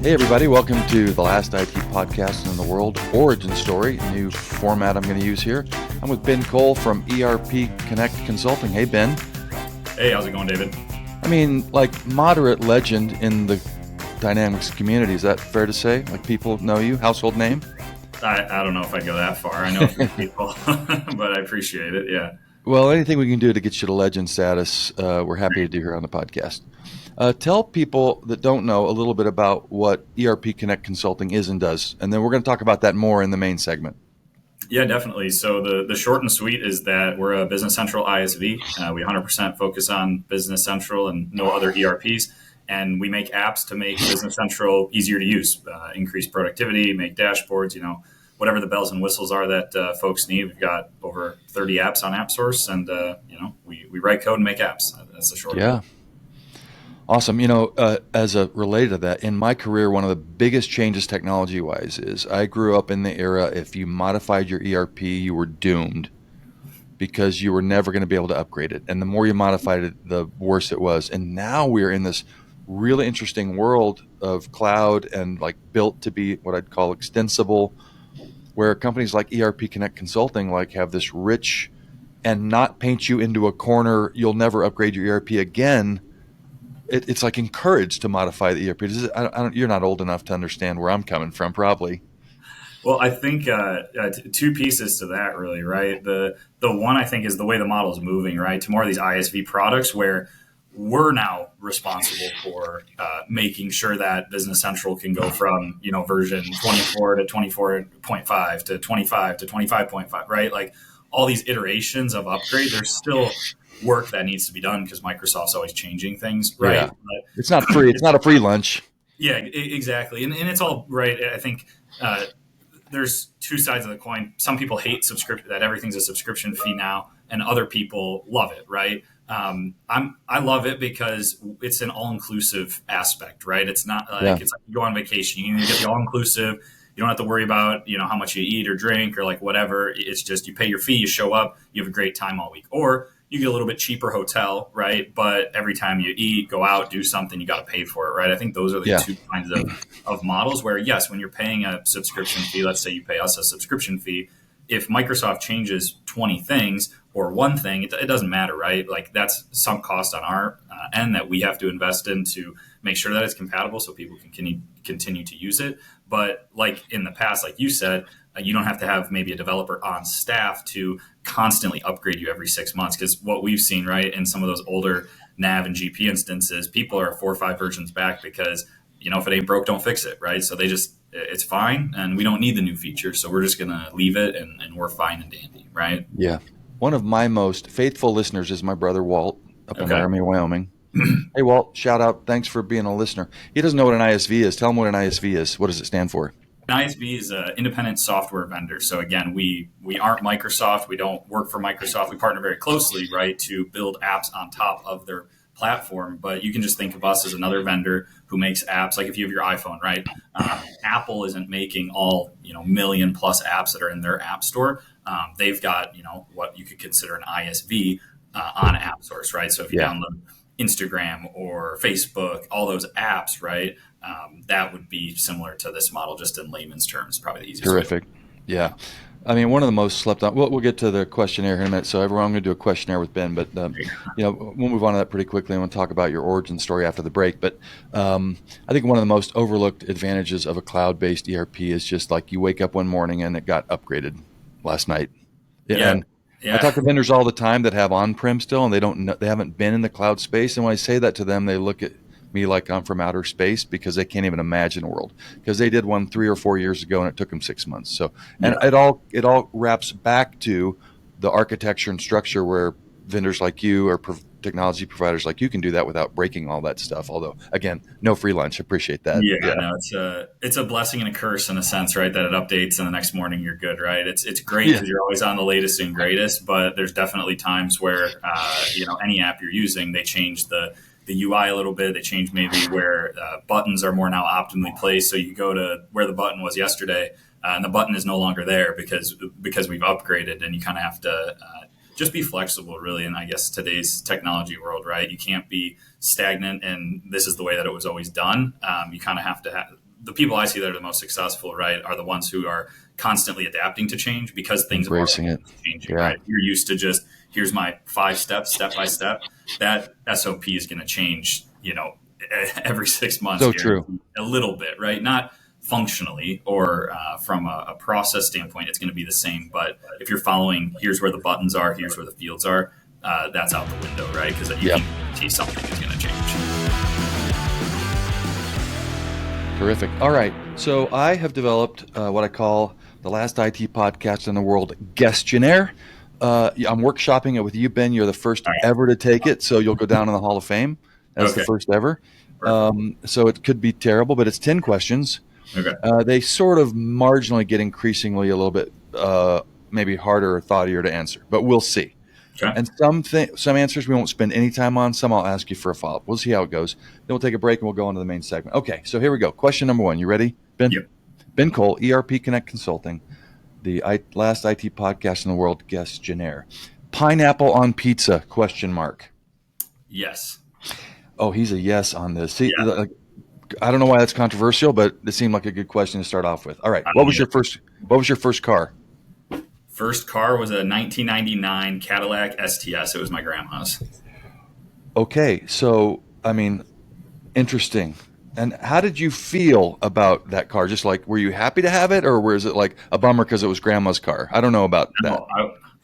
Hey everybody, welcome to the Last I.T podcast in the world origin story, new format I'm going to use here. I'm with Ben Cole from ERP Connect Consulting. Hey Ben. Hey, how's it going, David? I mean, like moderate legend in the Dynamics community, is that fair to say? Like people know you, household name? I don't know if I'd go that far. I know a few people, but I appreciate it, yeah. Well, anything we can do to get you to legend status, we're happy to do here on the podcast. Tell people that don't know a little bit about what ERP Connect Consulting is and does, and then we're going to talk about that more in the main segment. Yeah, definitely. So the short and sweet is that we're a Business Central ISV. We 100% focus on Business Central and no other ERPs, and we make apps to make Business Central easier to use, increase productivity, make dashboards, whatever the bells and whistles are that folks need. We've got over 30 apps on AppSource, and we write code and make apps. That's the short of it. Awesome. As a related to that, in my career, one of the biggest changes technology-wise is I grew up in the era if you modified your ERP, you were doomed because you were never going to be able to upgrade it. And the more you modified it, the worse it was. And now we're in this really interesting world of cloud and like built to be what I'd call extensible, where companies like ERP Connect Consulting like have this rich and not paint you into a corner, you'll never upgrade your ERP again. It's like encouraged to modify the ERP. You're not old enough to understand where I'm coming from, probably. Well, I think two pieces to that, really, right? The one I think is the way the model is moving, right, to more of these ISV products where we're now responsible for making sure that Business Central can go from version 24 to 24.5 to 25 to 25.5, right? Like all these iterations of upgrade, there's still work that needs to be done because Microsoft's always changing things, right? Yeah. It's not free. It's not a free lunch. Yeah, exactly. And it's all right. I think there's two sides of the coin. Some people hate subscription, that everything's a subscription fee now, and other people love it, right? I love it because it's an all-inclusive aspect, right? It's not like it's like you go on vacation, you get the all-inclusive. You don't have to worry about how much you eat or drink or like whatever. It's just you pay your fee, you show up, you have a great time all week. Or you get a little bit cheaper hotel, right? But every time you eat, go out, do something, you got to pay for it, right? I think those are the two kinds of models where, yes, when you're paying a subscription fee, let's say you pay us a subscription fee, if Microsoft changes 20 things or one thing, it doesn't matter, right? Like that's sunk cost on our end that we have to invest in to make sure that it's compatible so people can continue to use it. But like in the past, like you said, you don't have to have maybe a developer on staff to constantly upgrade you every 6 months. Because what we've seen, right, in some of those older NAV and GP instances, people are 4 or 5 versions back because, if it ain't broke, don't fix it, right? So it's fine and we don't need the new feature. So we're just going to leave it and we're fine and dandy, right? Yeah. One of my most faithful listeners is my brother, Walt, up in Laramie, Wyoming. Hey, Walt, shout out. Thanks for being a listener. He doesn't know what an ISV is. Tell him what an ISV is. What does it stand for? An ISV is an independent software vendor. So again, we aren't Microsoft. We don't work for Microsoft. We partner very closely, right, to build apps on top of their platform. But you can just think of us as another vendor who makes apps. Like if you have your iPhone, right? Apple isn't making all million plus apps that are in their app store. They've got what you could consider an ISV on AppSource, right? So if you download Instagram or Facebook, all those apps, right? That would be similar to this model, just in layman's terms, probably the easiest. Terrific. Yeah. I mean, one of the most slept on, we'll get to the questionnaire here in a minute. So everyone, I'm going to do a questionnaire with Ben, but we'll move on to that pretty quickly. I want to talk about your origin story after the break. But I think one of the most overlooked advantages of a cloud-based ERP is just like you wake up one morning and it got upgraded last night. And I talk to vendors all the time that have on-prem still, and they haven't been in the cloud space. And when I say that to them, they look at me like I'm from outer space because they can't even imagine a world, because they did one 3 or 4 years ago and it took them 6 months. So, and it all wraps back to the architecture and structure where vendors like you or technology providers like you can do that without breaking all that stuff. Although, again, no free lunch. Appreciate that. No, it's a blessing and a curse in a sense, right? That it updates and the next morning you're good, right? It's great because you're always on the latest and greatest, but there's definitely times where any app you're using, they change the UI a little bit. They change maybe where buttons are more now optimally placed. So you go to where the button was yesterday, and the button is no longer there because we've upgraded, and you kind of have to just be flexible, really. And I guess today's technology world, right? You can't be stagnant and this is the way that it was always done. You kind of have to the people I see that are the most successful, right, are the ones who are constantly adapting to change because things are Embracing it. changing, Yeah. right? You're used to just, here's my 5 steps, step by step. That SOP is going to change, every 6 months. So here, true. a little bit, right? Not functionally or from a process standpoint, it's going to be the same. But if you're following, here's where the buttons are, here's where the fields are, that's out the window, right? Because you can see something is going to change. Terrific. All right. So I have developed what I call the Last I.T podcast in the world Guest-ionnaire. I'm workshopping it with you, Ben. You're the first ever to take it, so you'll go down in the Hall of Fame as the first ever. So it could be terrible, but it's 10 questions. Okay. They sort of marginally get increasingly a little bit maybe harder or thoughtier to answer, but we'll see. Okay. And some answers we won't spend any time on. Some I'll ask you for a follow-up. We'll see how it goes. Then we'll take a break and we'll go into the main segment. Okay, so here we go. Question number 1. You ready, Ben? Yep. Ben Cole, ERP Connect Consulting, the Last I.T podcast in the world, Guest-ionnaire. Pineapple on pizza, ? Yes. Oh, he's a yes on this. See, I don't know why that's controversial, but it seemed like a good question to start off with. All right. What was your first car? First car was a 1999 Cadillac STS. It was my grandma's. Okay. So, interesting. And how did you feel about that car? Just like, were you happy to have it, or was it like a bummer because it was grandma's car? I don't know about that.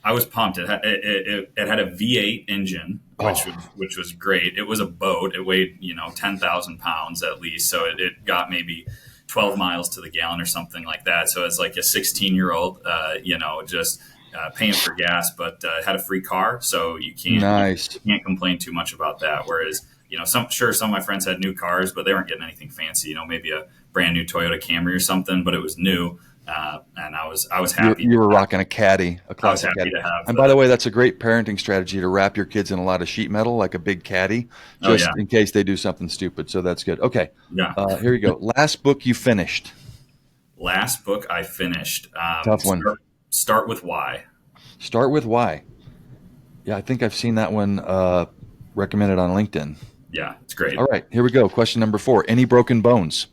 I was pumped. It had a V8 engine, which was great. It was a boat. It weighed 10,000 pounds at least, so it got maybe 12 miles to the gallon or something like that. So it's like a 16-year-old, just paying for gas, but had a free car, so you can't complain too much about that. Whereas some of my friends had new cars, but they weren't getting anything fancy. Maybe a brand new Toyota Camry or something, but it was new. And I was happy. You were rocking a Caddy, a classic Caddy. And by the way, that's a great parenting strategy to wrap your kids in a lot of sheet metal, like a big Caddy, just in case they do something stupid. So that's good. Okay. Yeah. Here you go. Last book you finished. Last book I finished. Tough one. Start with Why. Start with Why. Yeah, I think I've seen that one recommended on LinkedIn. Yeah, it's great. All right, here we go. Question number 4. Any broken bones?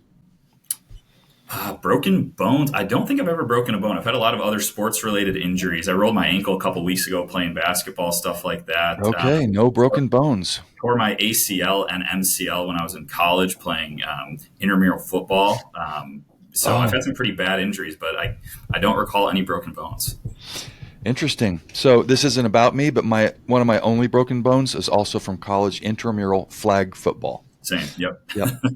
Broken bones. I don't think I've ever broken a bone. I've had a lot of other sports-related injuries. I rolled my ankle a couple weeks ago playing basketball, stuff like that. Okay, no broken bones. Tore my ACL and MCL when I was in college playing intramural football. So I've had some pretty bad injuries, but I don't recall any broken bones. Interesting. So this isn't about me, but one of my only broken bones is also from college intramural flag football. Same. Yep.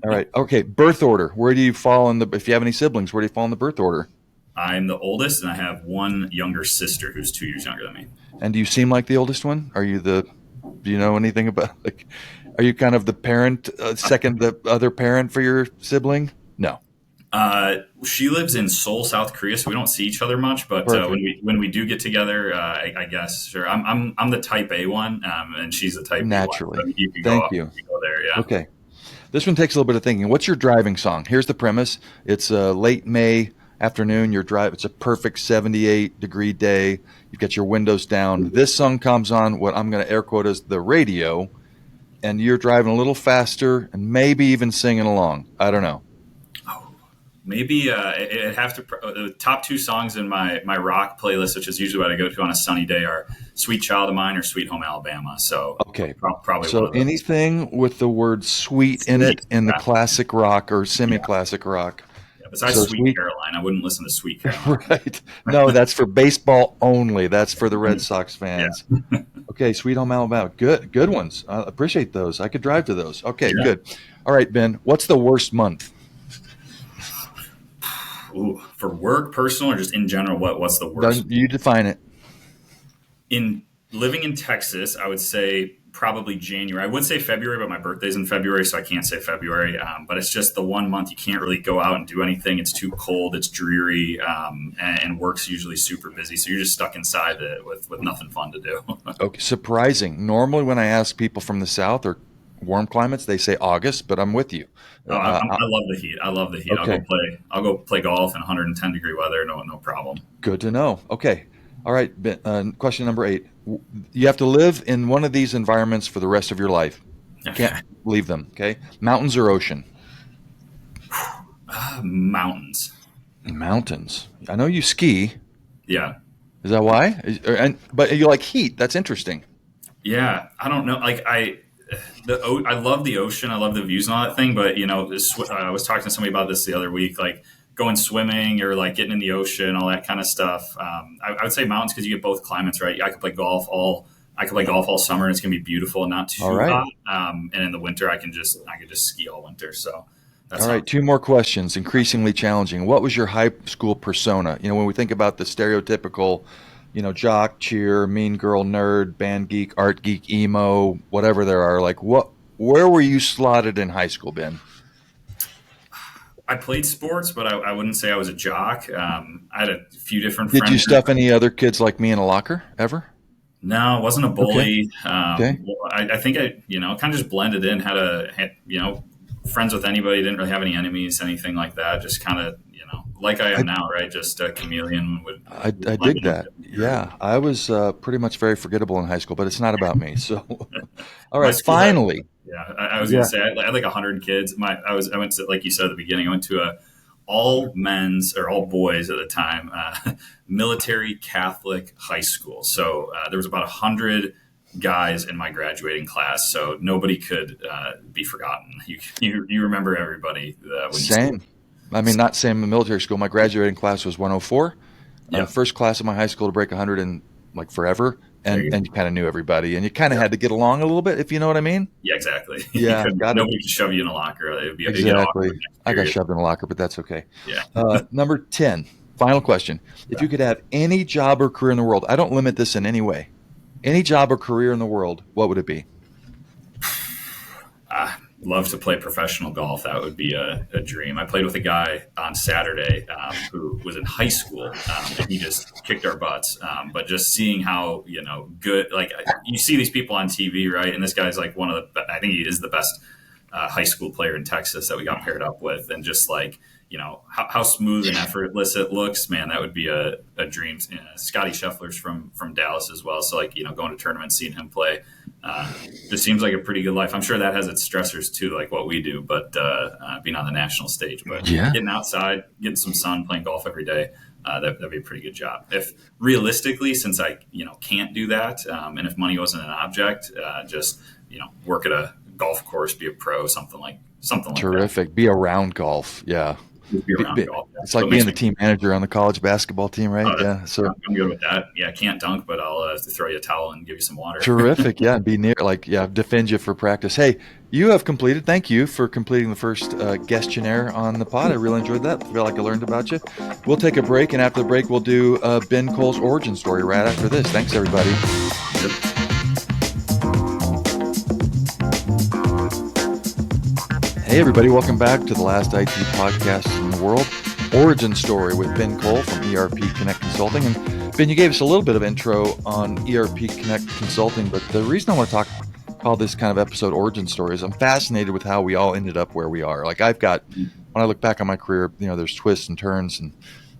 All right. Okay. Birth order. Where do you fall if you have any siblings, where do you fall in the birth order? I'm the oldest, and I have one younger sister who's 2 years younger than me. And do you seem like the oldest one? Do you know anything about, are you kind of the parent, the other parent for your sibling? No. She lives in Seoul, South Korea, so we don't see each other much. But when we do get together, I guess sure. I'm the type A one, and she's the type naturally. B one. You can Thank you. Go there, yeah. Okay. This one takes a little bit of thinking. What's your driving song? Here's the premise. It's a late May afternoon. It's a perfect 78-degree day. You've got your windows down. This song comes on what I'm going to air quote as the radio, and you're driving a little faster and maybe even singing along. I don't know. Maybe it'd have to. The top 2 songs in my rock playlist, which is usually what I go to on a sunny day, are "Sweet Child of Mine" or "Sweet Home Alabama." So okay, probably. So anything with the word "sweet" in it in the classic rock or semi-classic rock. Yeah, besides Sweet Caroline, I wouldn't listen to Sweet Caroline. Right? No, that's for baseball only. That's for the Red Sox fans. Yeah. Okay, "Sweet Home Alabama." Good ones. I appreciate those. I could drive to those. Okay, good. All right, Ben. What's the worst month? Ooh, for work, personal, or just in general, what's the worst? You define it. In living in Texas, I would say probably January. I would say February, but my birthday's in February, so I can't say February. But it's just the one month you can't really go out and do anything. It's too cold, it's dreary, and work's usually super busy. So you're just stuck inside it with nothing fun to do. Okay, surprising. Normally when I ask people from the South or warm climates, they say August, but I'm with you. I love the heat. Okay. I'll go play golf in 110-degree weather. No problem. Good to know. Okay. All right. Question number 8. You have to live in one of these environments for the rest of your life. You can't leave them. Okay. Mountains or ocean? Mountains. Mountains. I know you ski. Yeah. Is that why? But you like heat. That's interesting. Yeah. I don't know. Like I love the ocean. I love the views and all that thing. But I was talking to somebody about this the other week, like going swimming or like getting in the ocean, all that kind of stuff. I would say mountains because you get both climates, right? I could play golf all summer and it's gonna be beautiful and not All too right. hot. And in the winter, I could just ski all winter. So that's All how. right. Two more questions. Increasingly challenging. What was your high school persona? When we think about the stereotypical, jock, cheer, mean girl, nerd, band geek, art geek, emo, whatever there are, like where were you slotted in high school, Ben? I played sports, but I wouldn't say I was a jock. I had a few different Did you friends. stuff any other kids like me in a locker ever? No, I wasn't a Okay. bully. Okay. I think kind of just blended in. Had friends with anybody. Didn't really have any enemies, anything like that. Just kind of, like I am I, now, right? Just a chameleon would I blend dig in with that. it. Yeah. I was pretty much very forgettable in high school, but it's not about me. So, all My right. school had, Finally. yeah, I was gonna Yeah. say I had like 100 kids. I went to, like you said at the beginning, I went to a all men's or all boys at the time, military Catholic high school. So there was about 100 guys in my graduating class. So nobody could be forgotten. You remember everybody when you see. Same. I mean, not same in military school. My graduating class was 104. Yeah, First class of my high school to break 100 in like forever. there And you and go. you kind of knew everybody, and you kind of Yeah, had to get along a little bit, if you know what I mean. yeah, exactly. You Yeah, couldn't. got it. Nobody could shove you in a locker. It'd get Exactly. awkward next I got period. shoved in a locker, but that's okay. Yeah. Number 10, final question. If you could have any job or career in the world, I don't limit this in any way, any job or career in the world, what would it be? Love to play professional golf. That would be a dream. I played with a guy on Saturday who was in high school, and he just kicked our butts. But just seeing how good, like you see these people on TV, right? And this guy's like one of the, I think he is the best high school player in Texas that we got paired up with, and just like how smooth and effortless it looks, man. That would be a dream. Scotty Scheffler's from Dallas as well, so like going to tournaments, seeing him play. Just seems like a pretty good life. I'm sure that has its stressors too, like what we do, but being on the national stage. But Yeah. getting outside, getting some sun, playing golf every day, that'd be a pretty good job. If realistically, since I can't do that, and if money wasn't an object, just work at a golf course, be a pro, something like that. Terrific. Be around golf. Yeah. Just be around golf. Yeah. It's So like it being makes the me. team manager on the college basketball team, right? Oh, Yeah. So I'm good with that. Yeah, I can't dunk, but I'll throw you a towel and give you some water. terrific. Yeah. Be near, like, yeah, defend you for practice. Hey, you have completed, thank you for completing the first questionnaire on the pod. I really enjoyed that. I feel like I learned about you. We'll take a break, and after the break, we'll do Ben Cole's origin story right after this. Thanks, everybody. Yep. Hey, everybody. Welcome back to the Last I.T podcast in the world. Origin story with Ben Cole from ERP Connect Consulting. And Ben, you gave us a little bit of intro on ERP Connect Consulting, but the reason I want to call this kind of episode origin story is I'm fascinated with how we all ended up where we are. Like when I look back on my career, there's twists and turns and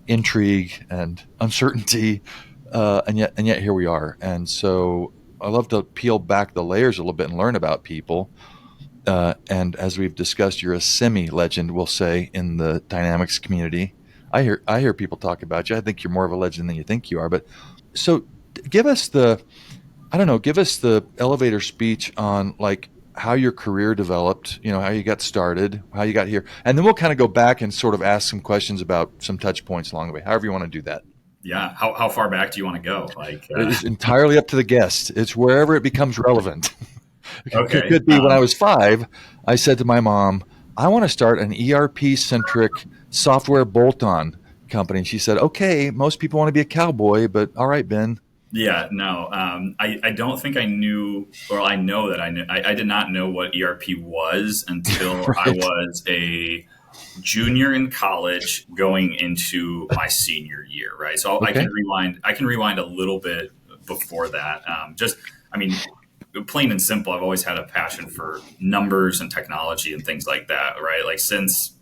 intrigue and uncertainty, and yet here we are. And so I love to peel back the layers a little bit and learn about people. And as we've discussed, you're a semi-legend, we'll say, in the dynamics community. I hear people talk about you. I think you're more of a legend than you think you are. But so give us the elevator speech on like how your career developed, how you got started, how you got here. And then we'll kind of go back and sort of ask some questions about some touch points along the way, however you want to do that. Yeah. How far back do you want to go? Like, It's entirely up to the guest. It's wherever it becomes relevant. It okay. could be when I was 5, I said to my mom, I want to start an ERP-centric software bolt-on company. She said, okay, most people want to be a cowboy, but all right, Ben. Yeah, no, I don't think I knew, or I know that I knew. I did not know what ERP was until I Right. was a junior in college going into my senior year, right? So I Okay. can rewind. I can rewind a little bit before that. I mean, plain and simple. I've always had a passion for numbers and technology and things like that, right? Like since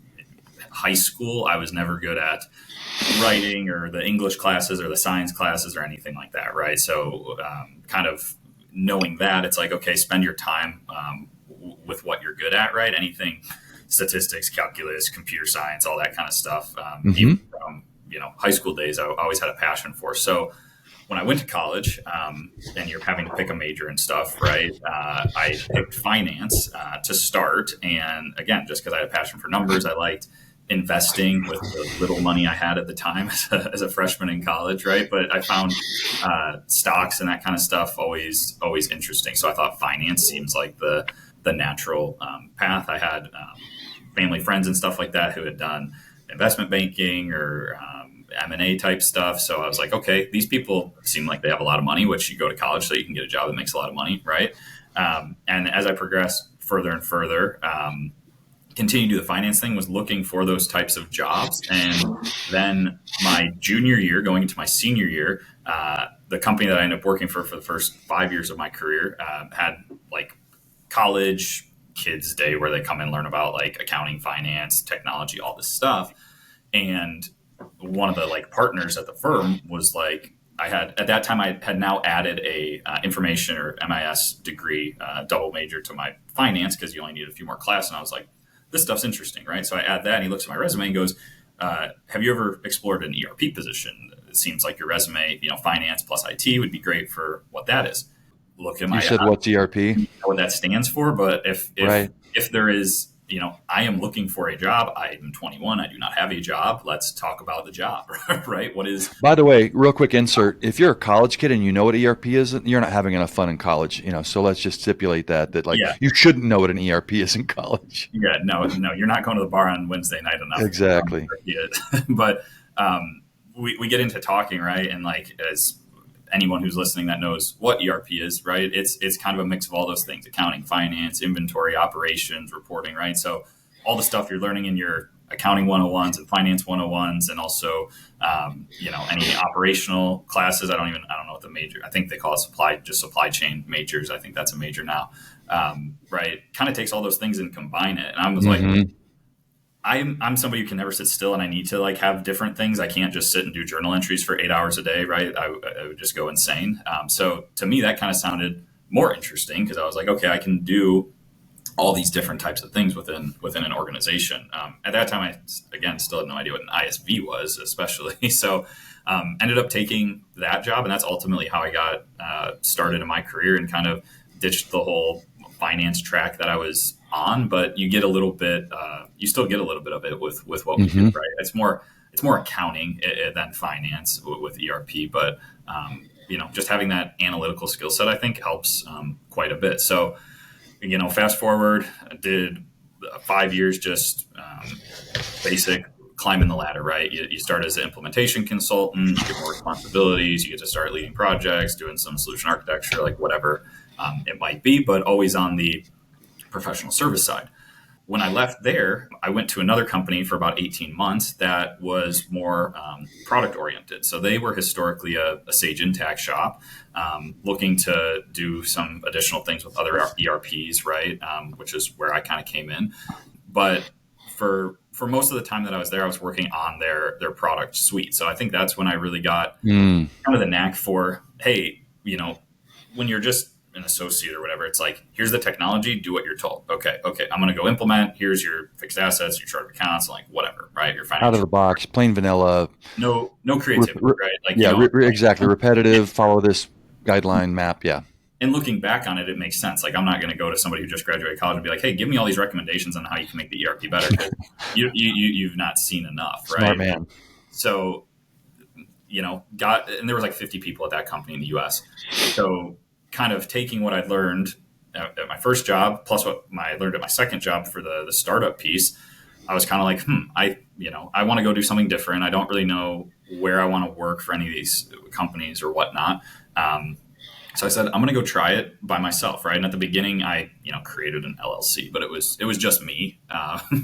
high school, I was never good at writing or the English classes or the science classes or anything like that, right? So, kind of knowing that, it's like, okay, spend your time with what you're good at, right? Anything statistics, calculus, computer science, all that kind of stuff. Mm-hmm. Even from high school days, I always had a passion for. So when I went to college, and you're having to pick a major and stuff, right? I picked finance to start, and again, just because I had a passion for numbers, I liked investing with the little money I had at the time as a freshman in college, right? But I found stocks and that kind of stuff always interesting. So I thought finance seems like the natural path. I had family friends and stuff like that who had done investment banking or M&A type stuff. So I was like, okay, these people seem like they have a lot of money, which you go to college so you can get a job that makes a lot of money, right? And as I progressed further and further, continue to do the finance thing, was looking for those types of jobs. And then my junior year, going into my senior year, the company that I ended up working for the first 5 years of my career had like college kids day where they come and learn about like accounting, finance, technology, all this stuff. And one of the like partners at the firm was like, at that time I had now added a information or MIS degree, double major to my finance, because you only need a few more classes. And I was like, this stuff's interesting, right? So I add that, and he looks at my resume and goes, have you ever explored an ERP position? It seems like your resume, finance plus IT would be great for what that is. Look at my. You said what's ERP? I don't know what that stands for, but if there is, I am looking for a job. I am 21. I do not have a job. Let's talk about the job, right? What is? By the way, real quick insert: if you're a college kid and you know what ERP is, you're not having enough fun in college. So let's just stipulate that you shouldn't know what an ERP is in college. Yeah, no, you're not going to the bar on Wednesday night enough. Exactly. But we get into talking, right? And like, as anyone who's listening that knows what ERP is, right? It's kind of a mix of all those things: accounting, finance, inventory, operations, reporting, right? So all the stuff you're learning in your accounting 101s and finance 101s, and also, any operational classes. I don't know what the major, I think they call it supply chain majors. I think that's a major now. Right. Kind of takes all those things and combine it. And I was like, I'm somebody who can never sit still, and I need to like have different things. I can't just sit and do journal entries for 8 hours a day, right? I would just go insane. So to me, that kind of sounded more interesting, because I was like, okay, I can do all these different types of things within an organization. At that time, I, again, still had no idea what an ISV was, especially. So ended up taking that job, and that's ultimately how I got started in my career, and kind of ditched the whole finance track that I was on. But you get a little bit, you still get a little bit of it with what we do, right? It's more accounting than finance with ERP, but just having that analytical skill set, I think, helps quite a bit. So, fast forward, I did 5 years just basic climbing the ladder, right? You start as an implementation consultant, you get more responsibilities, you get to start leading projects, doing some solution architecture, like whatever it might be, but always on the professional service side. When I left there, I went to another company for about 18 months that was more product oriented. So they were historically a Sage Intacct shop, looking to do some additional things with other ERPs, right? Which is where I kind of came in. But for most of the time that I was there, I was working on their product suite. So I think that's when I really got kind of the knack for, hey, when you're just an associate or whatever, it's like, here's the technology, do what you're told. Okay, I'm going to go implement. Here's your fixed assets, your chart of accounts, like whatever, right? Your financial, out of the box, plain vanilla. No creativity, right? Like, exactly. Repetitive. Follow this guideline map. Yeah. And looking back on it, it makes sense. Like, I'm not going to go to somebody who just graduated college and be like, hey, give me all these recommendations on how you can make the ERP better, because you've not seen enough, right? Smart man. So, and there was like 50 people at that company in the US. So kind of taking what I'd learned at my first job, plus what I learned at my second job for the startup piece, I was kind of like, I want to go do something different. I don't really know where I want to work for any of these companies or whatnot. So I said, I'm going to go try it by myself, right? And at the beginning, I, created an LLC, but it was just me,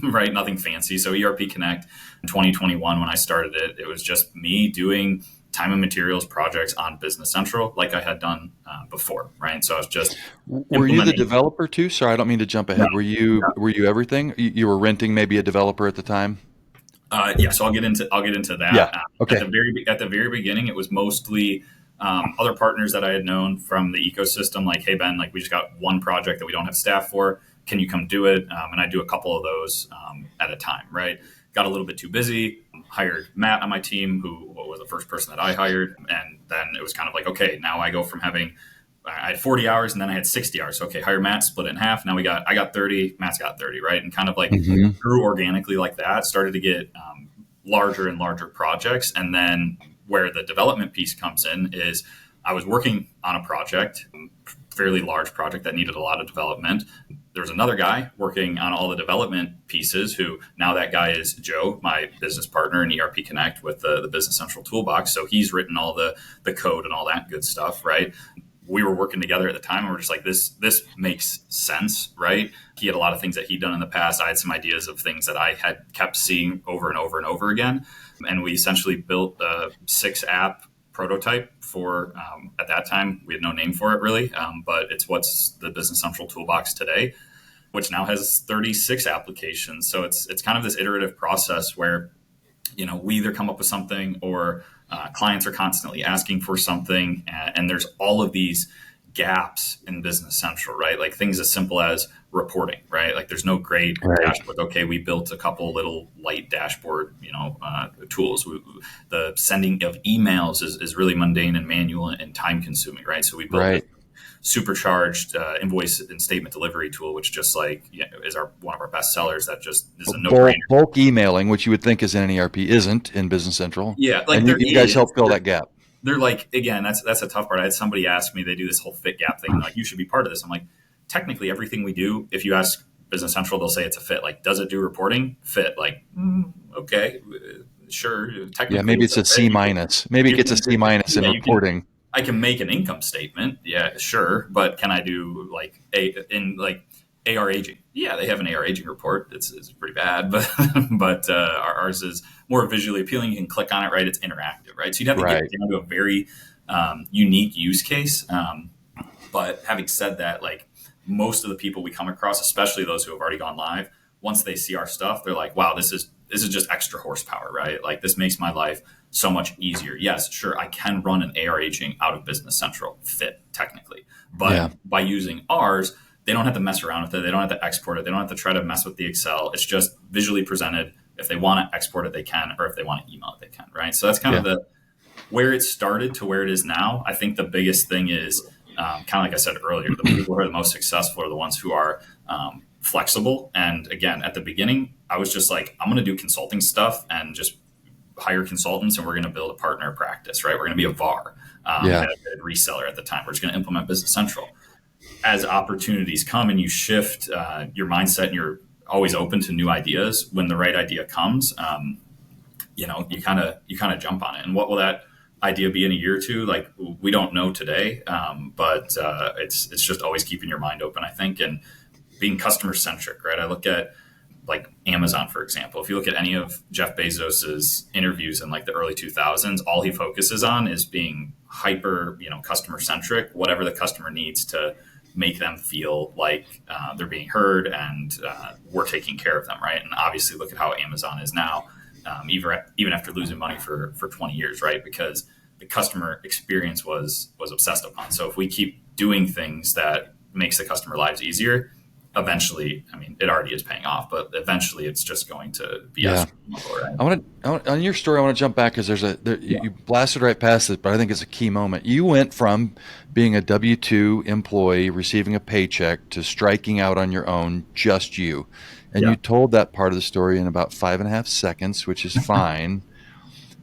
right? Nothing fancy. So ERP Connect in 2021, when I started it, it was just me doing time and materials projects on Business Central, like I had done before, right? So I was just. Were you the developer too? Sorry, I don't mean to jump ahead. No, were you everything? You were renting maybe a developer at the time? Yeah. So I'll get into that. Yeah. Okay. At the very beginning, it was mostly other partners that I had known from the ecosystem, like, hey, Ben, like, we just got one project that we don't have staff for. can you come do it? And I do a couple of those at a time, right? Got a little bit too busy, hired Matt on my team, who was the first person that I hired. And then it was kind of like, okay, now I go from I had 40 hours and then I had 60 hours. So, okay, hire Matt, split it in half. Now I got 30, Matt's got 30, right? And kind of like grew organically like that, started to get larger and larger projects. And then where the development piece comes in is I was working on a project, fairly large project that needed a lot of development. There was another guy working on all the development pieces who now that guy is Joe, my business partner in ERP Connect with the Business Central toolbox. So he's written all the code and all that good stuff, right? We were working together at the time and we're just like, this makes sense, right? He had a lot of things that he'd done in the past. I had some ideas of things that I had kept seeing over and over and over again. And we essentially built a 6-app prototype for, at that time, we had no name for it really, but it's what's the Business Central toolbox today, which now has 36 applications. So it's kind of this iterative process where, we either come up with something or clients are constantly asking for something. And there's all of these gaps in Business Central, right? Like things as simple as reporting, right? Like there's no great dashboard. Okay, we built a couple little light dashboard, tools. The sending of emails is really mundane and manual and time consuming, right? So we built a supercharged invoice and statement delivery tool, which just is one of our best sellers. That just is a no-brainer. Bulk emailing, which you would think is in an ERP, isn't in Business Central. Yeah, like and you guys help fill that gap. They're like, again, that's a tough part. I had somebody ask me, they do this whole fit gap thing. Like, you should be part of this. I'm like, technically everything we do, if you ask Business Central, they'll say it's a fit. Like, does it do reporting? Fit. Like, okay, sure. Technically, yeah, maybe it's a C minus. Maybe it gets a C minus in reporting. I can make an income statement. Yeah, sure. But can I do AR aging? Yeah, they have an AR aging report. It's pretty bad, but ours is more visually appealing. You can click on it, right? It's interactive, right? So you'd have to get down to a very unique use case. But having said that, most of the people we come across, especially those who have already gone live, once they see our stuff, they're like, wow, this is just extra horsepower, right? Like, this makes my life so much easier. Yes, sure, I can run an AR aging out of Business Central fit technically, but by using ours, they don't have to mess around with it. They don't have to export it. They don't have to try to mess with the Excel. It's just visually presented. If they want to export it, they can, or if they want to email it, they can, right? So that's kind of where it started to where it is now. I think the biggest thing is kind of like I said earlier, the people who are the most successful are the ones who are flexible. And again, at the beginning, I was just like, I'm going to do consulting stuff and just hire consultants, and we're going to build a partner practice, right? We're going to be a VAR, a reseller at the time. We're just going to implement Business Central. As opportunities come and you shift your mindset and you're always open to new ideas, when the right idea comes, you kind of jump on it. And what will that idea be in a year or two? Like, we don't know today, but it's just always keeping your mind open, I think, and being customer centric, right? I look at like Amazon, for example. If you look at any of Jeff Bezos's interviews in the early 2000s, all he focuses on is being hyper, customer centric, whatever the customer needs to make them feel like they're being heard and we're taking care of them, right? And obviously, look at how Amazon is now, even after losing money for 20 years, right? Because the customer experience was obsessed upon. So if we keep doing things that makes the customer lives easier, eventually, it already is paying off, but eventually it's just going to be astronomical, right? I want to, on your story, I want to jump back because you blasted right past it, but I think it's a key moment. You went from being a W-2 employee, receiving a paycheck, to striking out on your own, just you. And you told that part of the story in about 5.5 seconds, which is fine.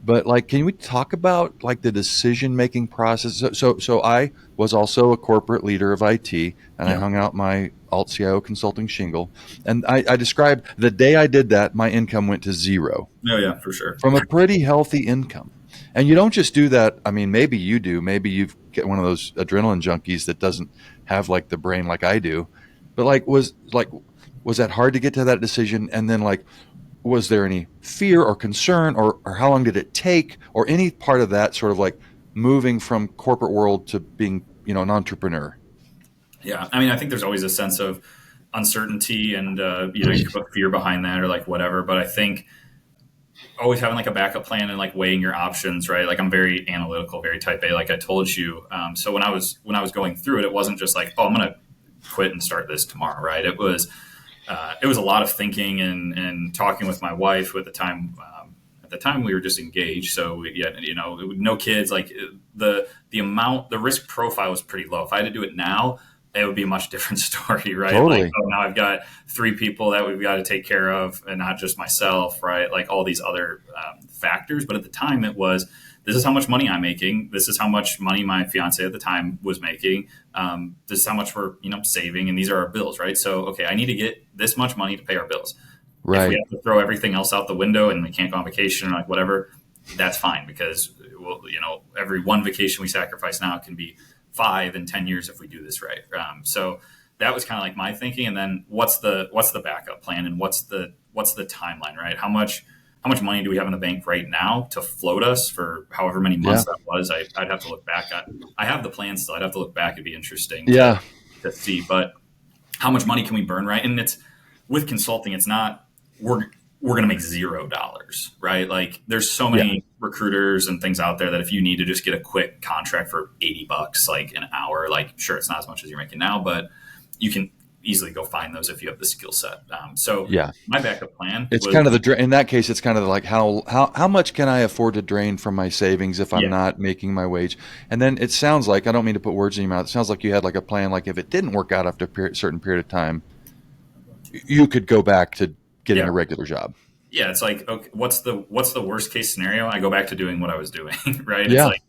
But can we talk about the decision-making process? So I was also a corporate leader of IT, and I hung out my alt-CIO consulting shingle. And I described the day I did that, my income went to zero. Oh yeah, for sure. From a pretty healthy income. And you don't just do that. Maybe you do. Maybe you get one of those adrenaline junkies that doesn't have the brain like I do. But was that hard to get to that decision? And then was there any fear or concern, or how long did it take, or any part of that sort of moving from corporate world to being, an entrepreneur? Yeah. I think there's always a sense of uncertainty and, you can put fear behind that or whatever. But I think always having a backup plan and weighing your options, right? I'm very analytical, very type A, like I told you. So when I was going through it, it wasn't just oh, I'm going to quit and start this tomorrow, right? It was a lot of thinking and talking with my wife who at the time. At the time, we were just engaged, so we had, no kids. Like the risk profile was pretty low. If I had to do it now, it would be a much different story, right? Like, Totally. oh, now I've got 3 people that we've got to take care of, and not just myself, right? Like all these other factors. But at the time, it was, this is how much money I'm making. This is how much money my fiance at the time was making. This is how much we're, saving, and these are our bills, right? So, okay, I need to get this much money to pay our bills. If we Right. have to throw everything else out the window and we can't go on vacation or like whatever, that's fine, because every one vacation we sacrifice now can be 5 and 10 years if we do this right. So that was kind of like my thinking. And then what's the backup plan, and what's the timeline, right? How much money do we have in the bank right now to float us for however many months Yeah. that was? I'd have to look back. I have the plan still. I'd have to look back. It'd be interesting Yeah. to see. But how much money can we burn, right? And it's with consulting, it's not we're going to make $0, right? Like there's so many recruiters and things out there that if you need to just get a quick contract for $80 like an hour, like sure, it's not as much as you're making now, but you can easily go find those if you have the skill set. So Yeah. my backup plan It's was, kind of in that case, it's kind of like how much can I afford to drain from my savings if I'm yeah, not making my wage? And then it sounds like, I don't mean to put words in your mouth. It sounds like you had like a plan, like if it didn't work out after a certain period of time, you could go back to getting yeah. a regular job. Yeah, it's like, okay, what's the worst case scenario? I go back to doing what I was doing, right? It's Yeah. like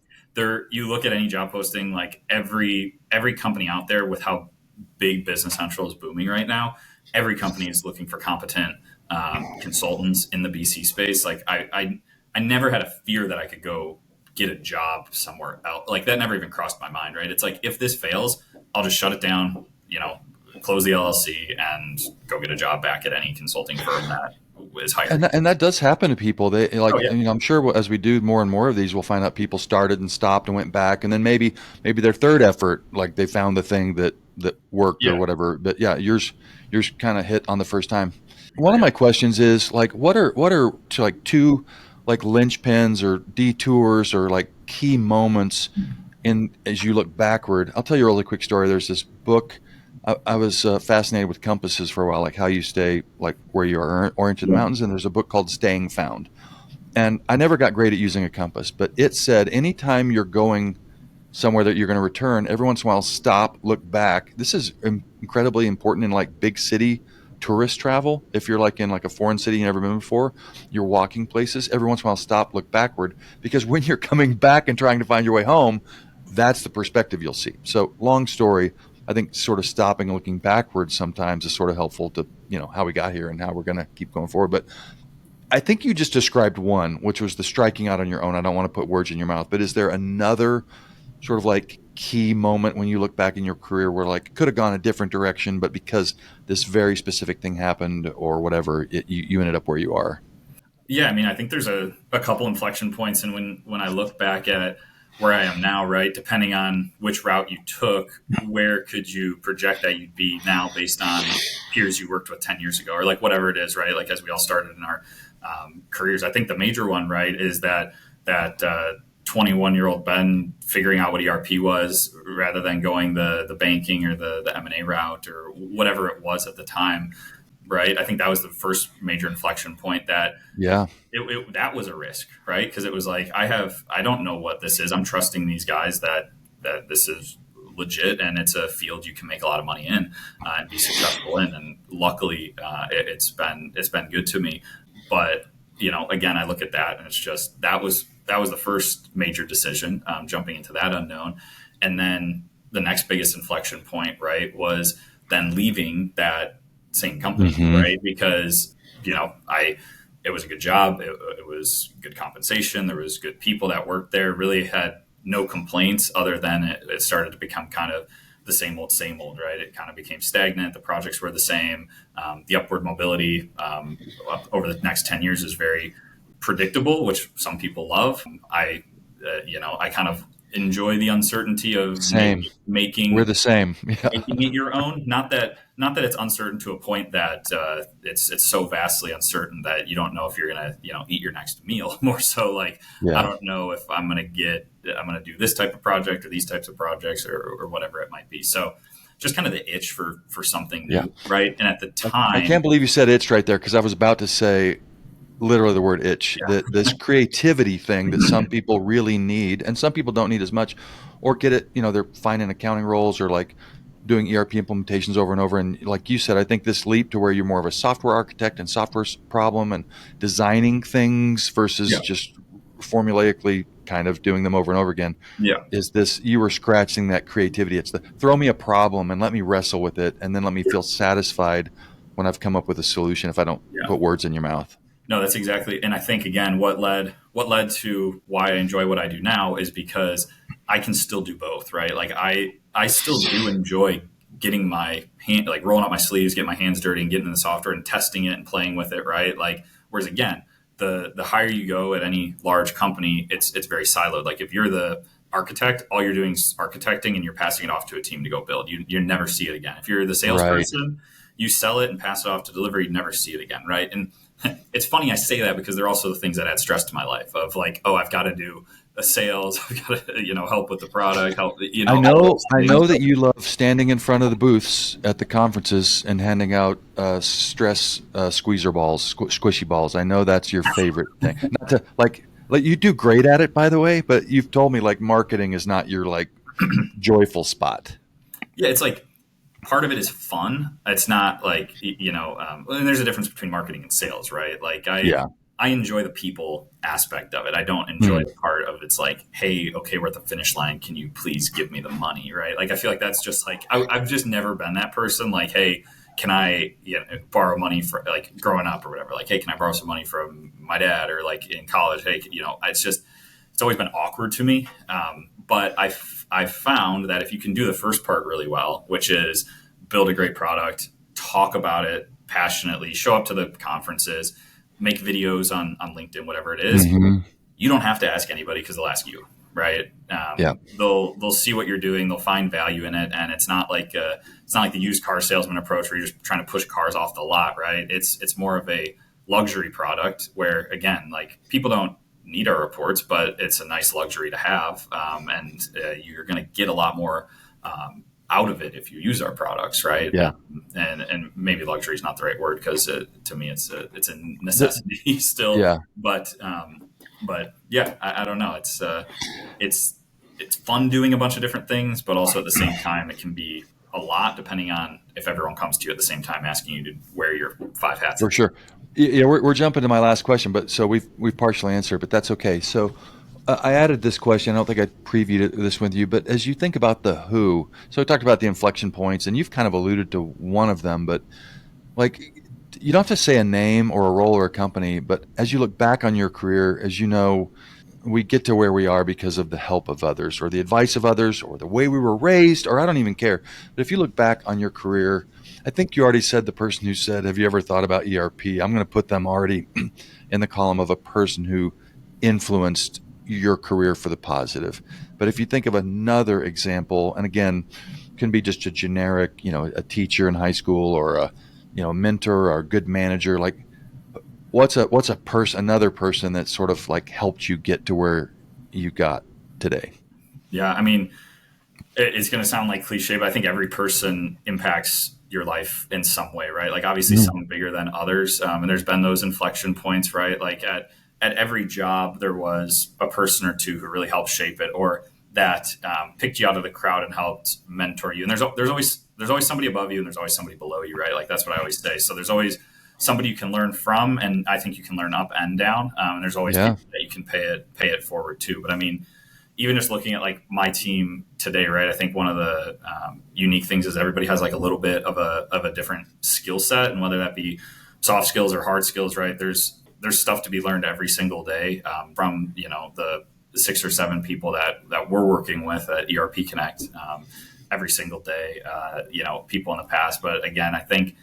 you look at any job posting, like every company out there, with how big Business Central is booming right now, every company is looking for competent consultants in the BC space. Like I never had a fear that I could go get a job somewhere else. Like that never even crossed my mind, right? It's like, if this fails, I'll just shut it down, close the LLC and go get a job back at any consulting firm that is hiring. And that does happen to people. They like, Oh yeah, I'm sure as we do more and more of these, we'll find out people started and stopped and went back, and then maybe their third effort, like they found the thing that worked or yeah, whatever. But yeah, yours kind of hit on the first time. One of yeah, my questions is like, what are like two like linchpins or detours or like key moments in as you look backward? I'll tell you a really quick story. There's this book. I was fascinated with compasses for a while, like how you stay like where you are oriented in the yeah, mountains. And there's a book called Staying Found. And I never got great at using a compass, but it said anytime you're going somewhere that you're going to return, every once in a while, stop, look back. This is incredibly important in like big city tourist travel. If you're like in like a foreign city you've never been before, you're walking places, every once in a while, stop, look backward, because when you're coming back and trying to find your way home, that's the perspective you'll see. So long story, I think sort of stopping and looking backwards sometimes is sort of helpful to, how we got here and how we're going to keep going forward. But I think you just described one, which was the striking out on your own. I don't want to put words in your mouth, but is there another sort of like key moment when you look back in your career where like it could have gone a different direction, but because this very specific thing happened or whatever, you ended up where you are? yeah. I mean, I think there's a couple inflection points, and when I look back at where I am now, right, depending on which route you took, where could you project that you'd be now based on peers you worked with 10 years ago, or like whatever it is, right? Like as we all started in our careers, I think the major one, right, is that 21-year-old Ben figuring out what ERP was rather than going the banking or the M&A route or whatever it was at the time, right? I think that was the first major inflection point that Yeah. that was a risk, right? Because it was like, I don't know what this is. I'm trusting these guys that this is legit and it's a field you can make a lot of money in and be successful in. And luckily, it's been good to me. But again, I look at that and it's just that was the first major decision, jumping into that unknown, and then the next biggest inflection point, right, was then leaving that same company, Mm-hmm. right? Because it was a good job, it was good compensation, there was good people that worked there. Really had no complaints other than it started to become kind of the same old, right? It kind of became stagnant. The projects were the same. The upward mobility over the next 10 years is very predictable, which some people love. I kind of enjoy the uncertainty of Same. We're making the same. Yeah. making it your own. Not that it's uncertain to a point that it's so vastly uncertain that you don't know if you're gonna eat your next meal. More so like, I Yeah. don't know if I'm gonna do this type of project or these types of projects or whatever it might be. So just kind of the itch for something Yeah. new, right? And at the I time, can't believe you said itch right there, because I was about to say literally the word itch, yeah, that this creativity thing that some people really need and some people don't need as much, or get it, they're finding accounting roles or like doing ERP implementations over and over. And like you said, I think this leap to where you're more of a software architect and software problem and designing things versus yeah, just formulaically kind of doing them over and over again, yeah. is this, you were scratching that creativity. It's the throw me a problem and let me wrestle with it, and then let me feel satisfied when I've come up with a solution, if I don't Yeah. put words in your mouth. No, that's exactly. And I think again, what led to why I enjoy what I do now is because I can still do both, right? Like I still do enjoy getting my hand, like rolling up my sleeves, getting my hands dirty and getting in the software and testing it and playing with it, right? Like, whereas again, the higher you go at any large company, it's very siloed. Like if you're the architect, all you're doing is architecting and you're passing it off to a team to go build. You never see it again. If you're the Right. salesperson, you sell it and pass it off to delivery, you never see it again, right? And it's funny I say that because they're also the things that add stress to my life of like, oh, I've got to do the sales, I've got to, help with the product, help, all those I things. know that you love standing in front of the booths at the conferences and handing out stress squeezer balls, squishy balls. I know that's your favorite thing. Not to like you do great at it, by the way, but you've told me like marketing is not your like joyful spot. Yeah, it's like part of it is fun. It's not like and there's a difference between marketing and sales, right? Like Yeah. I enjoy the people aspect of it. I don't enjoy Hmm. the part of it's like, hey, okay, we're at the finish line. Can you please give me the money, right? Like I feel like that's just like I've just never been that person. Like, hey, can I borrow money for like growing up or whatever? Like, hey, can I borrow some money from my dad or like in college? Hey, it's always been awkward to me. But I've found that if you can do the first part really well, which is build a great product, talk about it passionately, show up to the conferences, make videos on LinkedIn, whatever it is, Hmm. you don't have to ask anybody because they'll ask you, right? Yeah. They'll see what you're doing, they'll find value in it, and it's not like the used car salesman approach where you're just trying to push cars off the lot, right? It's more of a luxury product where again, like people don't need our reports, but it's a nice luxury to have, and you're going to get a lot more. Out of it if you use our products, right? Yeah. And maybe luxury is not the right word because to me it's a The- necessity still. yeah. But yeah, I don't know. It's fun doing a bunch of different things, but also at the same time it can be a lot depending on if everyone comes to you at the same time asking you to wear your 5 hats. For sure. Yeah, we're jumping to my last question, but so we've partially answered, but that's okay. So I added this question. I don't think I previewed this with you, but as you think about the who, so we talked about the inflection points, and you've kind of alluded to one of them, but like you don't have to say a name or a role or a company, but as you look back on your career, as you know, we get to where we are because of the help of others or the advice of others or the way we were raised, or I don't even care. But if you look back on your career, I think you already said the person who said, have you ever thought about ERP? I'm going to put them already in the column of a person who influenced your career for the positive. But if you think of another example, and again, can be just a generic, a teacher in high school or a mentor or a good manager, like what's another person that sort of like helped you get to where you got today? Yeah, I mean, it's going to sound like cliche, but I think every person impacts your life in some way, right? Like obviously Mm. some bigger than others. And there's been those inflection points, right? Like at every job, there was a person or two who really helped shape it or that picked you out of the crowd and helped mentor you. And there's always somebody above you and there's always somebody below you, right? Like that's what I always say. So there's always somebody you can learn from. And I think you can learn up and down. And there's always Yeah. people that you can pay it forward to. But I mean, even just looking at like my team today, right? I think one of the unique things is everybody has like a little bit of a different skill set, and whether that be soft skills or hard skills, right? There's stuff to be learned every single day from the 6 or 7 people that we're working with at ERP Connect every single day. People in the past, but again, I think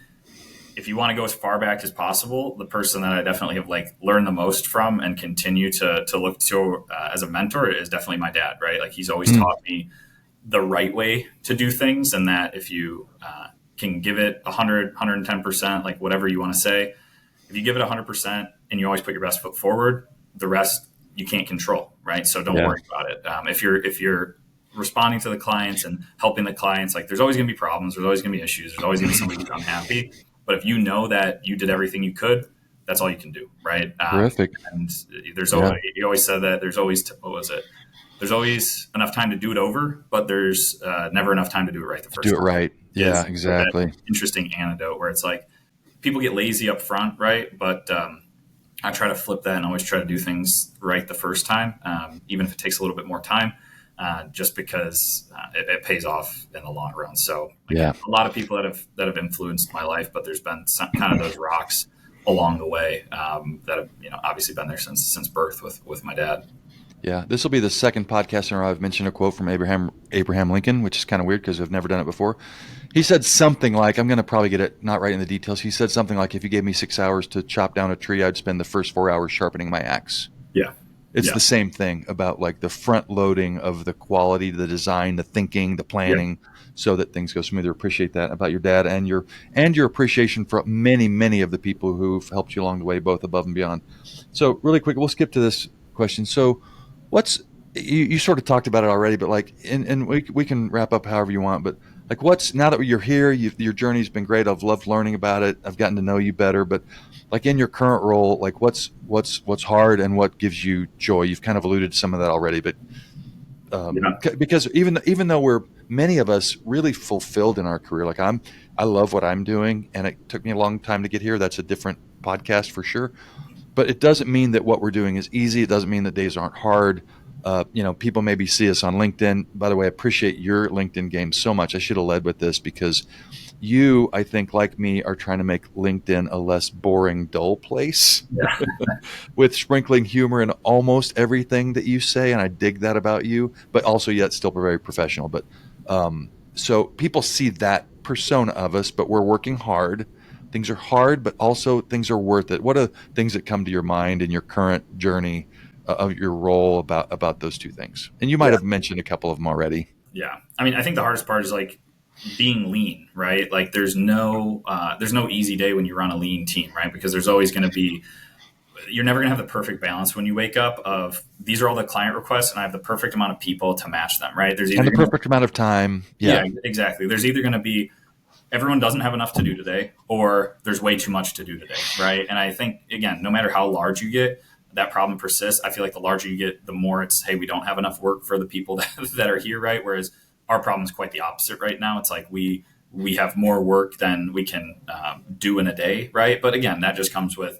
if you want to go as far back as possible, the person that I definitely have like learned the most from and continue to look to as a mentor is definitely my dad, right? Like he's always Mm. taught me the right way to do things, and that if you can give it 100, 110%, like whatever you want to say, if you give it 100% and you always put your best foot forward, the rest you can't control, right? So don't Yeah. worry about it. If you're responding to the clients and helping the clients, like there's always going to be problems. There's always going to be issues. There's always going to be somebody who's unhappy. But if you know that you did everything you could, that's all you can do. Right. Terrific. And there's always, you always said that there's always, what was it? There's always enough time to do it over, but there's never enough time to do it right the first time. Do it right. Yeah, exactly. Interesting anecdote where it's like people get lazy up front, right? But I try to flip that and always try to do things right the first time, even if it takes a little bit more time, just because it pays off in the long run. So again, a lot of people that have influenced my life, but there's been some kind of those rocks along the way that have obviously been there since birth with my dad. Yeah, this will be the second podcast in a row I've mentioned a quote from Abraham Lincoln, which is kind of weird because I've never done it before. He said something like, I'm going to probably get it not right in the details. He said something like, if you gave me 6 hours to chop down a tree, I'd spend the first 4 hours sharpening my axe. Yeah. It's the same thing about like the front loading of the quality, the design, the thinking, the planning, so that things go smoother. Appreciate that about your dad and your appreciation for many, many of the people who've helped you along the way, both above and beyond. So really quick, we'll skip to this question. So you sort of talked about it already, but like, and we can wrap up however you want, but like now that you're here, your journey's been great. I've loved learning about it. I've gotten to know you better, but like in your current role, like what's hard and what gives you joy? You've kind of alluded to some of that already, but because even though many of us really fulfilled in our career, like I love what I'm doing and it took me a long time to get here. That's a different podcast for sure. But it doesn't mean that what we're doing is easy. It doesn't mean that days aren't hard. People maybe see us on LinkedIn. By the way, I appreciate your LinkedIn game so much. I should have led with this because you, I think, like me, are trying to make LinkedIn a less boring, dull place with sprinkling humor in almost everything that you say. And I dig that about you, but also yet still very professional. But so people see that persona of us, but we're working hard. Things are hard, but also things are worth it. What are things that come to your mind in your current journey of your role about those two things? And you might have mentioned a couple of them already. Yeah. I mean, I think the hardest part is like being lean, right? Like there's no easy day when you run a lean team, right? Because there's always going to be, you're never going to have the perfect balance when you wake up of these are all the client requests and I have the perfect amount of people to match them, right? There's either the perfect amount of time. Yeah, exactly. There's either going to be everyone doesn't have enough to do today, or there's way too much to do today, right? And I think, again, no matter how large you get, that problem persists. I feel like the larger you get, the more it's, hey, we don't have enough work for the people that are here, right? Whereas our problem is quite the opposite right now. It's like we have more work than we can do in a day, right? But again, that just comes with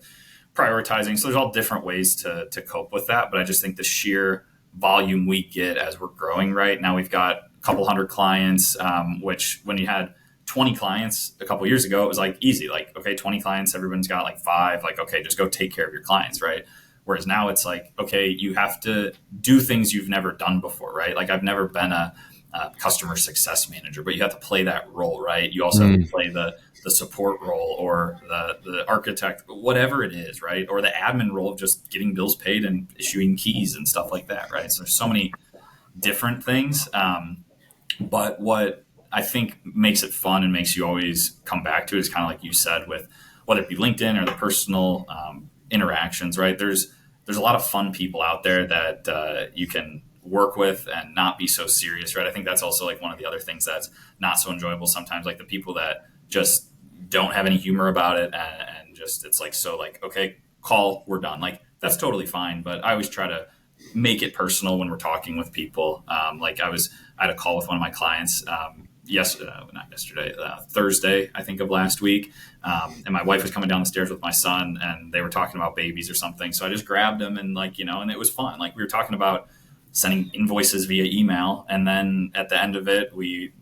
prioritizing. So there's all different ways to cope with that. But I just think the sheer volume we get as we're growing, right? Now we've got a couple hundred clients, which when you had 20 clients a couple of years ago, it was like easy, like, okay, 20 clients, everyone's got like 5, like, okay, just go take care of your clients, right? Whereas now it's like, okay, you have to do things you've never done before, right? Like I've never been a customer success manager, but you have to play that role, right? You also have to play the support role or the architect, whatever it is, right? Or the admin role of just getting bills paid and issuing keys and stuff like that, right? So there's so many different things. But what I think makes it fun and makes you always come back to it is kind of like you said, with whether it be LinkedIn or the personal interactions, right? There's a lot of fun people out there that you can work with and not be so serious, right? I think that's also like one of the other things that's not so enjoyable sometimes, like the people that just don't have any humor about it and just it's like, so like, okay, call, we're done. Like that's totally fine. But I always try to make it personal when we're talking with people. I had a call with one of my clients Thursday, I think, of last week. And my wife was coming down the stairs with my son and they were talking about babies or something. So I just grabbed him and and it was fun. Like we were talking about sending invoices via email. And then at the end of it, we,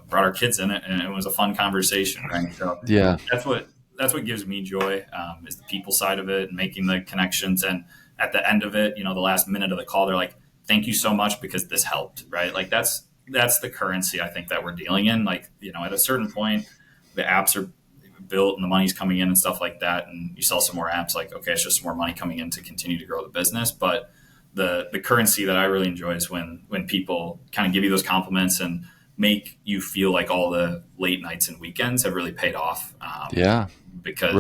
brought our kids in it and it was a fun conversation. Right. So yeah, that's what gives me joy, is the people side of it and making the connections. And at the end of it, the last minute of the call, they're like, thank you so much because this helped. Right. Like that's the currency I think that we're dealing in. Like, at a certain point, the apps are built and the money's coming in and stuff like that. And you sell some more apps, like, okay, it's just more money coming in to continue to grow the business. But the currency that I really enjoy is when people kind of give you those compliments and make you feel like all the late nights and weekends have really paid off. Because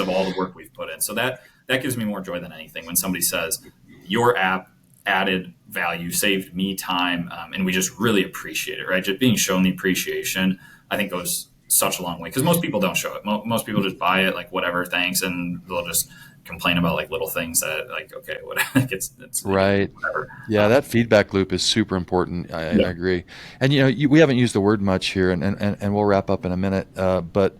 of all the work we've put in. So that gives me more joy than anything when somebody says your app added value, saved me time, and we just really appreciate it, right? Just being shown the appreciation, I think, goes such a long way, because most people don't show it. Most people just buy it, like, whatever, thanks, and they'll just complain about like little things that, like, okay, what, like, it's Right. whatever. Yeah, that feedback loop is super important. I Yeah, agree. And we haven't used the word much here, and we'll wrap up in a minute. But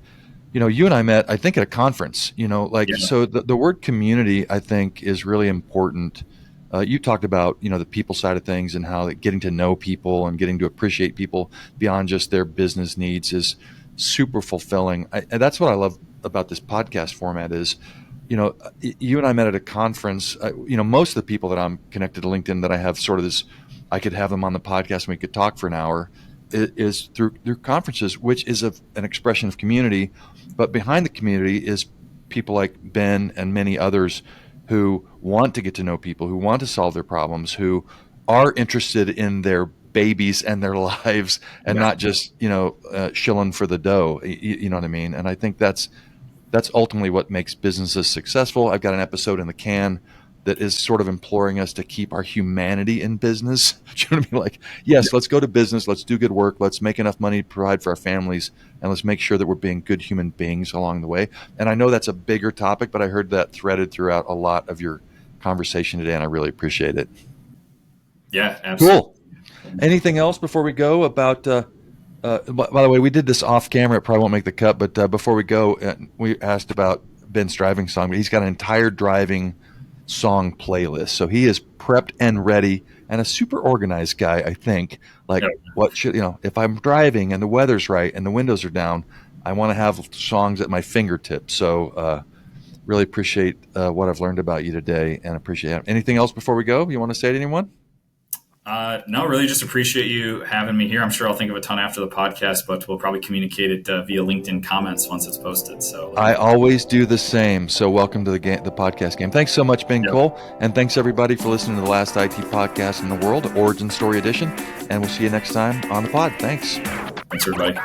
you and I met, I think, at a conference. yeah, So the word community, I think, is really important. You talked about the people side of things, and how getting to know people and getting to appreciate people beyond just their business needs is super fulfilling. And that's what I love about this podcast format is, you and I met at a conference. Most of the people that I'm connected to LinkedIn that I have sort of this, I could have them on the podcast and we could talk for an hour, is through conferences, which is an expression of community. But behind the community is people like Ben and many others who want to get to know people, who want to solve their problems, who are interested in their babies and their lives, and yeah, not just shilling for the dough. You know what I mean? And I think that's ultimately what makes businesses successful. I've got an episode in the can that is sort of imploring us to keep our humanity in business. You know what I mean? Like, yes, let's go to business, let's do good work, let's make enough money to provide for our families, and let's make sure that we're being good human beings along the way. And I know that's a bigger topic, but I heard that threaded throughout a lot of your conversation today, and I really appreciate it. yeah, absolutely. Cool. Anything else before we go about by the way, we did this off camera. It probably won't make the cut, but before we go, we asked about Ben's driving song. But he's got an entire driving song playlist, so he is prepped and ready, and a super organized guy, I think. Like, Yeah. what should if I'm driving and the weather's right and the windows are down, I want to have songs at my fingertips. So really appreciate what I've learned about you today, and appreciate it. Anything else before we go you want to say to anyone? No, really just appreciate you having me here. I'm sure I'll think of a ton after the podcast, but we'll probably communicate it via LinkedIn comments once it's posted. So I always do the same. So welcome to the podcast game. Thanks so much, Ben Yep. Cole. And thanks everybody for listening to the Last IT podcast in the world, Origin Story Edition. And we'll see you next time on the pod. Thanks. Thanks, everybody.